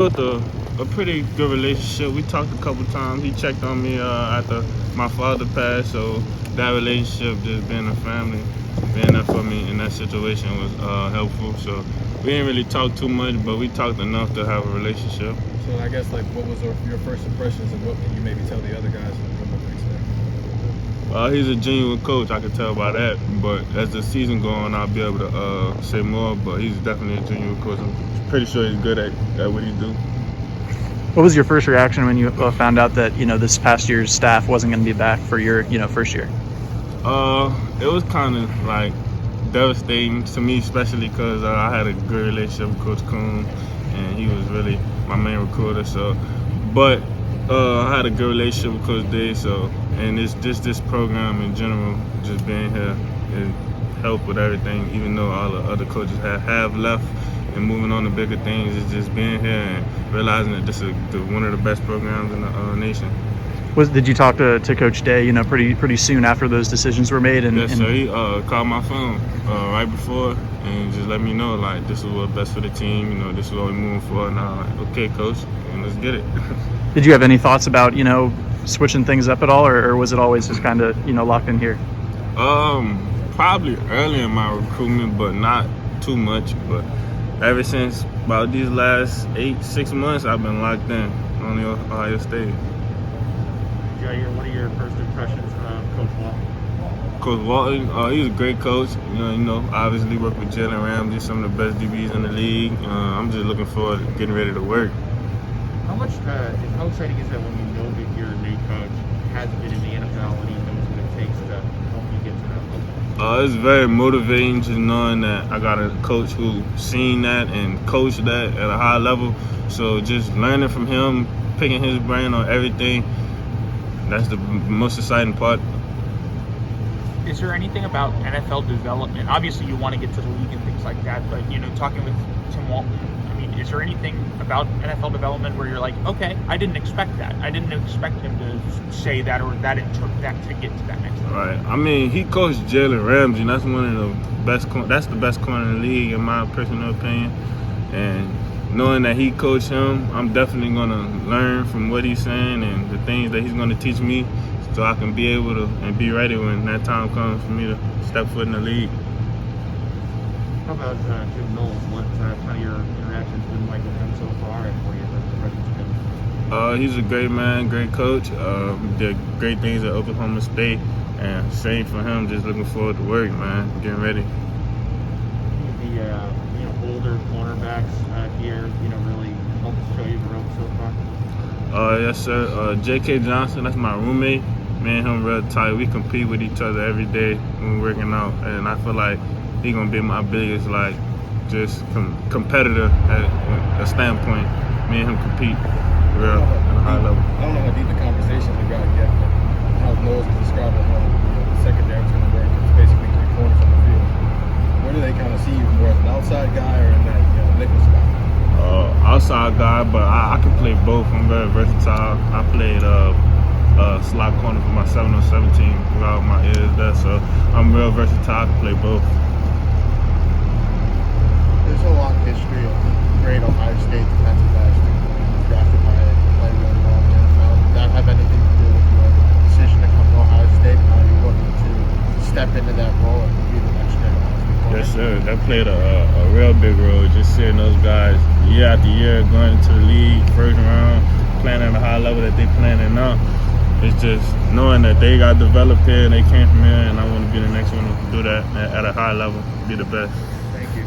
Built a pretty good relationship. We talked a couple times. He checked on me after my father passed, so that relationship, just being a family, being there for me in that situation was helpful. So we didn't really talk too much, but we talked enough to have a relationship. So I guess, like, what was your first impressions, and what can you maybe tell the other guys from what they expect? He's a genuine coach, I can tell by that. But as the season goes on, I'll be able to say more. But he's definitely a genuine coach. I'm pretty sure he's good at what he do. What was your first reaction when you found out that this past year's staff wasn't going to be back for your first year? It was kind of like devastating to me, especially because I had a good relationship with Coach Kuhn, and he was really my main recruiter. So, but I had a good relationship with Coach Day. So, and it's just this program in general, just being here, it helped with everything. Even though all the other coaches have left and moving on to bigger things, it's just being here and realizing that this is one of the best programs in the nation. Did you talk to Coach Day, pretty soon after those decisions were made? Yes, sir. He called my phone right before and just let me know, like, this is what's best for the team. This is what we're moving for. And I'm like, okay, coach, and let's get it. Did you have any thoughts about switching things up at all, or was it always just kind of locked in here? Probably early in my recruitment, but not too much. But ever since about these last 6 months, I've been locked in on the Ohio State. Jyaire, what are your first impressions of Coach Walton? Coach Walton, he's a great coach. Obviously worked with Jyaire Brown, some of the best DBs in the league. I'm just looking forward to getting ready to work. How exciting is that when you know that your new coach has been in the NFL and he knows what it takes to help you get to that level? It's very motivating just knowing that I got a coach who seen that and coached that at a high level. So just learning from him, picking his brain on everything, that's the most exciting part. Is there anything about NFL development? Obviously, you want to get to the league and things like that, but talking with Tim Walton, is there anything about NFL development where you're like, okay, I didn't expect that. I didn't expect him to say that or that it took that to get to that next level. Right. He coached Jalen Ramsey. That's one of the best. That's the best corner in the league, in my personal opinion. And knowing that he coached him, I'm definitely gonna learn from what he's saying and the things that he's gonna teach me, so I can be able to and be ready when that time comes for me to step foot in the league. How about Jim Knowles? What kind of your interactions been like with him so far, and what your first impressions been? He's a great man, great coach. Did great things at Oklahoma State, and same for him. Just looking forward to work, man. Getting ready. The older cornerbacks here, really helped show you the ropes so far. Yes, sir. J.K. Johnson, that's my roommate. Me and him real tight. We compete with each other every day when we're working out, and I feel like he's gonna be my biggest, competitor at a standpoint. Me and him compete real at a high level. I don't know how deep the conversations have gotten yet, but how Knowles is describing how the secondary is going to work. It's basically 3 corners on the field. Where do they kind of see you, more as an outside guy or in that nickel spot? Outside guy, but I can play both. I'm very versatile. I played slot corner for my 7-on-7 team throughout my years there, so I'm real versatile. I can play both. There's a long history of great Ohio State defensive backs drafted by playing really well in the NFL. Did that have anything to do with your decision to come to Ohio State, and how you're looking to step into that role and be the next great Ohio State player? Yes, sir. That played a real big role. Just seeing those guys year after year going into the league, first round, playing at a high level that they playing at now. It's just knowing that they got developed here and they came from here, and I want to be the next one to do that at a high level, be the best. Thank you.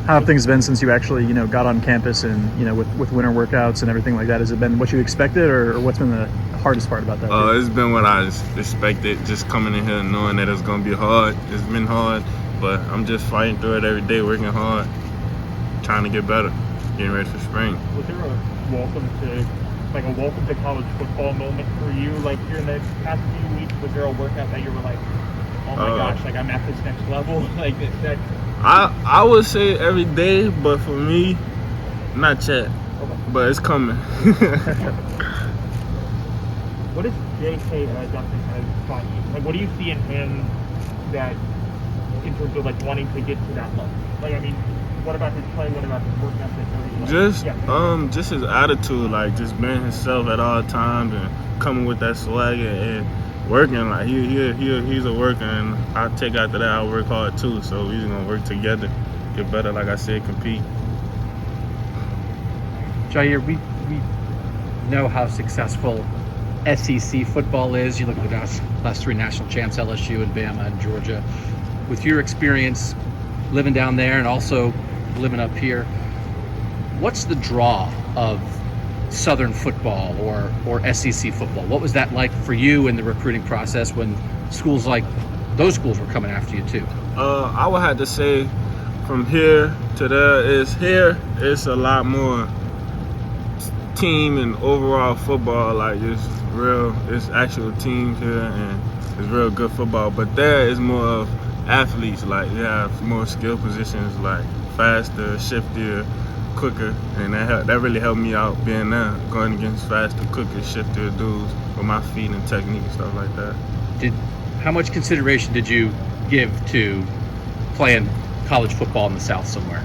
How have things been since you actually got on campus and with winter workouts and everything like that? Has it been what you expected, or what's been the hardest part about that? It's been what I expected, just coming in here and knowing that it's going to be hard. It's been hard, but I'm just fighting through it every day, working hard, trying to get better, getting ready for spring. Was there a welcome to college football moment for you, here in the past few weeks? Was there a workout that you were like, oh my gosh, I'm at this next level? That I would say every day, but for me, not yet. Okay. But it's coming. What does J.K. Johnson kind of taught you? What do you see in him that, in terms of wanting to get to that level? What about his play? What about his work ethic? What do you like? Just his attitude, like just being himself at all times and coming with that swagger and working. Like he's a worker, and I take after that. I work hard too, so we're gonna work together, get better. Like I said, compete. Jyaire, we know how successful SEC football is. You look at the last three national champs, LSU and Bama and Georgia. With your experience living down there and also living up here, what's the draw of Southern football or SEC football? What was that like for you in the recruiting process when schools like those schools were coming after you too? I would have to say from here to there it's a lot more team and overall football. Like it's actual teams here and it's real good football. But there is more of athletes. Like you have more skill positions, like faster, shiftier, quicker, and that really helped me out being there, going against faster, quicker, shiftier dudes with my feet and technique and stuff like that. How much consideration did you give to playing college football in the South somewhere?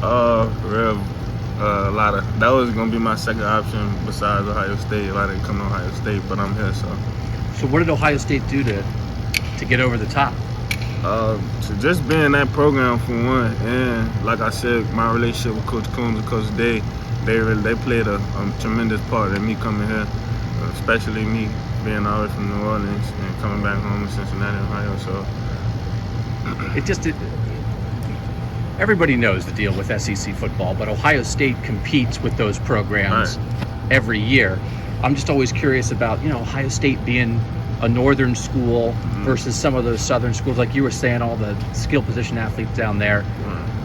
A lot of that was gonna be my second option besides Ohio State. A lot of it come to Ohio State, but I'm here, So what did Ohio State do to get over the top? So just being that program for one, and like I said, my relationship with Coach Combs and Coach Day, they played a tremendous part in me coming here, especially me being all the way from New Orleans and coming back home in Cincinnati, Ohio. So everybody knows the deal with SEC football, but Ohio State competes with those programs every year. I'm just always curious about, Ohio State being a northern school versus some of those southern schools, like you were saying, all the skill position athletes down there.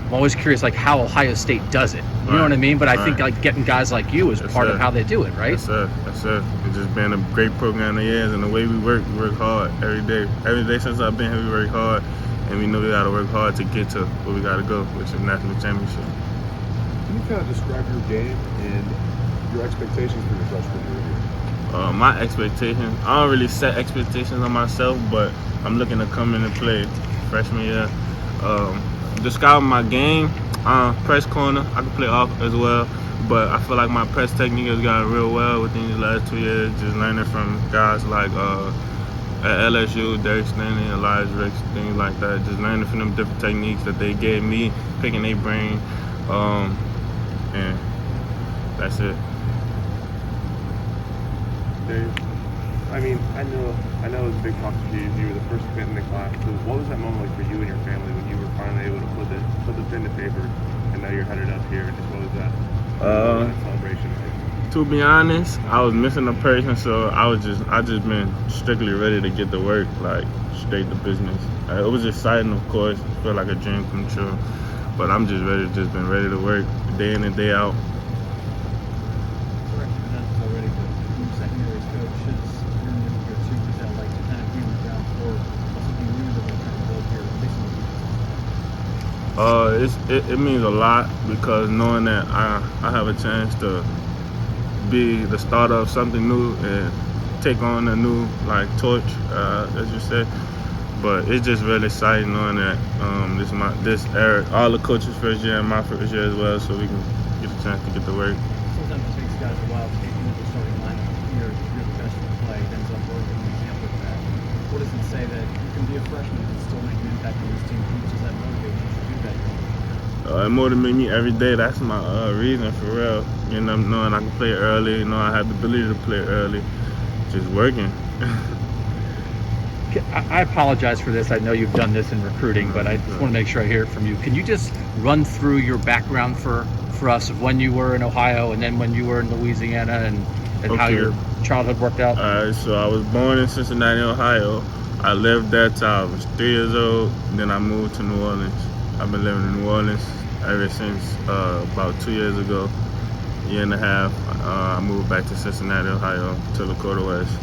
I'm always curious, like how Ohio State does it. You know what I mean? But I think like getting guys like you is part of how they do it, right? That's it. It's just been a great program it is, and the way we work hard every day. Every day since I've been here, we work hard, and we know we got to work hard to get to where we got to go, which is national championship. Can you kind of describe your game and your expectations for your freshman year? My expectations, I don't really set expectations on myself, but I'm looking to come in and play freshman year. Describe my game, press corner, I can play off as well, but I feel like my press technique has gotten real well within these last 2 years, just learning from guys like at LSU, Derek Stanley, Elias Ricks, things like that, just learning from them different techniques that they gave me, picking their brain, and that's it. Dave, I mean, I know it was a big talk to you. You were the first kid in the class. So what was that moment like for you and your family when you were finally able to put the pen to paper, and now you're headed up here? And just what was that celebration like? To be honest, I was missing a person, so I just been strictly ready to get to work, like straight to business. It was exciting, of course. It felt like a dream come true, but I'm just been ready to work day in and day out. It means a lot because knowing that I have a chance to be the starter of something new and take on a new torch, as you said. But it's just really exciting knowing that this era, all the coaches' first year and my first year as well, so we can get a chance to get to work. Sometimes it takes guys a while to get into the starting lineup. You're the best to play. It ends up working. An example of that. What does it say that you can be a freshman and still make an impact on this team? How much does that motivate you to do that? It motivates me every day. That's my reason for real. Knowing I can play early, I have the ability to play early, just working. I apologize for this. I know you've done this in recruiting, but I just want to make sure I hear it from you. Can you just run through your background for us of when you were in Ohio and then when you were in Louisiana and how your childhood worked out? All right, so I was born in Cincinnati, Ohio. I lived there till I was 3 years old. Then I moved to New Orleans. I've been living in New Orleans ever since about 2 years ago, year and a half. I moved back to Cincinnati, Ohio, to Lakota West,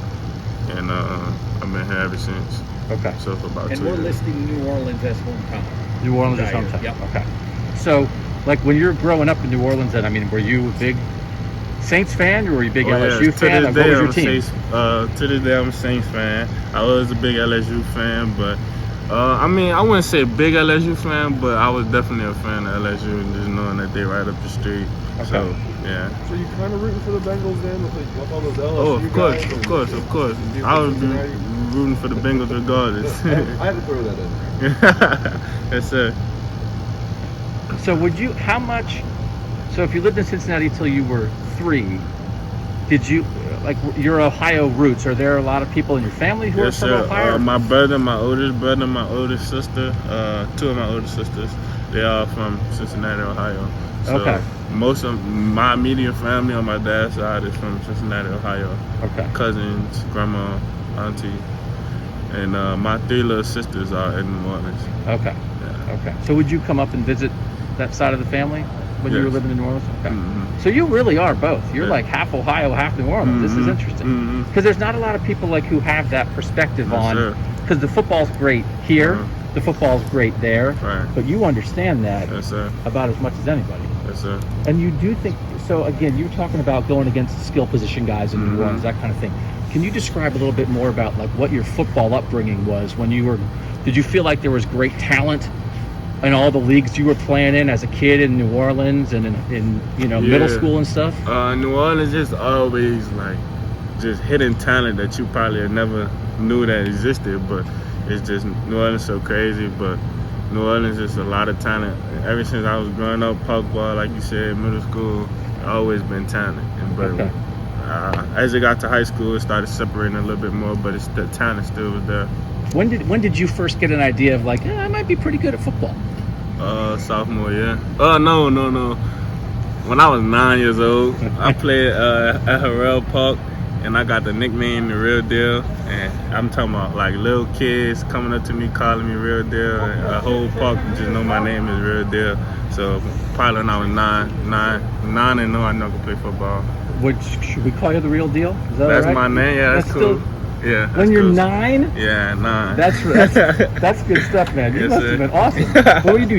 and I've been here ever since. Okay. So for about 2 years. And we're listing New Orleans as hometown. New Orleans is hometown. Yep. Okay. So, when you were growing up in New Orleans, then were you a big Saints fan or were you a big LSU fan? What was your team? To this day, I'm a Saints fan. I was a big LSU fan, but I mean, I wouldn't say big LSU fan, but I was definitely a fan of LSU, and just knowing that they right up the street. Okay. So yeah. So you kind of rooting for the Bengals then, with all those LSU Oh, of course, guys? of course, of course. You I would be Cincinnati? rooting for the Bengals regardless. I had to throw that in there. Yes, sir. So would you? How much? So if you lived in Cincinnati till you were 3, did you like your Ohio roots? Are there a lot of people in your family who Yes, are from sir. Ohio? My brother, my oldest brother, my oldest sister, 2 of my oldest sisters, they are from Cincinnati, Ohio. So Okay. most of my immediate family on my dad's side is from Cincinnati, Ohio. Okay. Cousins, grandma, auntie, and my 3 little sisters are in New Orleans. Okay. Yeah. Okay. So would you come up and visit that side of the family when you were Yes. living in New Orleans? Okay. Mhm. So you really are both. You're Yeah. like half Ohio, half New Orleans. This is Mhm. interesting Mhm. because there's not a lot of people like who have that perspective Yes, on. sir. Because the football's great here, Uh-huh. the football's great there, Right. but you understand that Yes, sir. about as much as anybody. Yes, sir. And you do think so. Again, you're talking about going against skill position guys in New Mhm. Orleans, that kind of thing. Can you describe a little bit more about like what your football upbringing was when you were? Did you feel like there was great talent in all the leagues you were playing in as a kid in New Orleans and in middle Yeah. school and stuff? New Orleans just always like just hidden talent that you probably never knew that existed, but it's just New Orleans so crazy. But New Orleans is a lot of talent. Ever since I was growing up, park ball, like you said, middle school, always been talent. And but Okay. as it got to high school, it started separating a little bit more, but it's the talent still was there. When did you first get an idea of like, I might be pretty good at football? Sophomore year. No. When I was 9 years old, I played at Harrell Park, and I got the nickname The Real Deal. And I'm talking about like little kids coming up to me, calling me Real Deal. And a whole park just know my name is Real Deal. So probably when I was nine and know I know I can play football. Should we call you the Real Deal? Is that That's all right? my name. Yeah, that's cool. Still, Yeah. when that's you're cool. 9? Yeah, 9. That's good stuff, man. You Yes, must sir. have been awesome. What do you do?